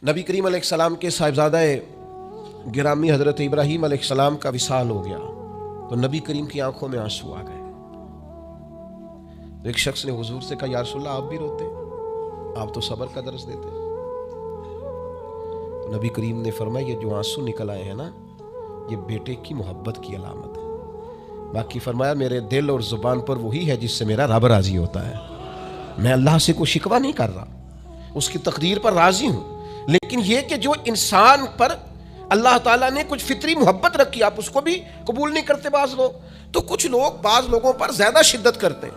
नबी करीम अलैहिस्सलाम के साहिबजादा गिरामी हज़रत इब्राहीम अलैहिस्सलाम का विसाल हो गया तो नबी करीम की आंखों में आंसू आ गए। तो एक शख्स ने हुजूर से कहा, या रसूलल्लाह आप भी रोते, आप तो सब्र का दर्स देते। तो नबी करीम ने फरमाया, ये जो आंसू निकल आए हैं ना, ये बेटे की मोहब्बत की अलामत है। बाकी फरमाया, मेरे दिल और जुबान पर वही है जिससे मेरा रब राजी होता है। मैं अल्लाह से कोई शिकवा नहीं कर रहा, उसकी तकदीर पर राजी हूं। लेकिन ये कि जो इंसान पर अल्लाह ताला ने कुछ फितरी मोहब्बत रखी, आप उसको भी कबूल नहीं करते बाज लोग। तो कुछ लोग बाज लोगों पर ज्यादा शिद्दत करते हैं,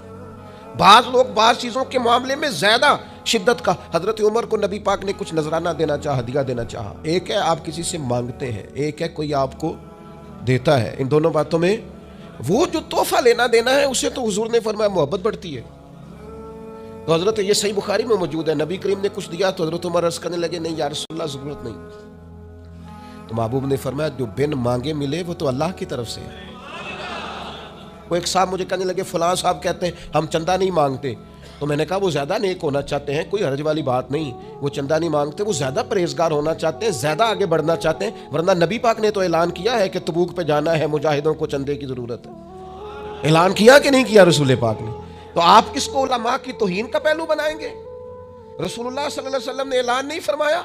बाज लोग बाज चीजों के मामले में ज्यादा शिद्दत का। हजरत उमर को नबी पाक ने कुछ नजराना देना चाहा, हदिया देना चाहा। एक है आप किसी से मांगते हैं, एक है कोई आपको देता है। इन दोनों बातों में वो जो तोहफा लेना देना है, उसे तो हुजूर ने फरमाया मोहब्बत बढ़ती है। तो हजरत ये सही बुखारी में मौजूद है, नबी करीम ने कुछ दिया तो हजरत उमर अर्ज करने लगे, नहीं या रसूलल्लाह जरूरत नहीं। तो महबूब ने फरमाया, जो बिन मांगे मिले वो तो अल्लाह की तरफ से है। वो एक साहब मुझे कहने लगे, फलां साहब कहते हैं हम चंदा नहीं मांगते। तो मैंने कहा, वो ज्यादा नेक होना चाहते हैं, कोई हर्ज वाली बात नहीं। वो चंदा नहीं मांगते, वो ज्यादा परहेजगार होना चाहते हैं, ज्यादा आगे बढ़ना चाहते हैं। वरना नबी पाक ने तो ऐलान किया है कि तबूक पे जाना है, मुजाहिदों को चंदे की जरूरत है। ऐलान किया कि नहीं किया रसूल पाक ने? तो आप किसको उलमा की तौहीन का पहलू बनाएंगे? रसूलुल्लाह सल्लल्लाहु अलैहि वसल्लम ने ऐलान नहीं फरमाया?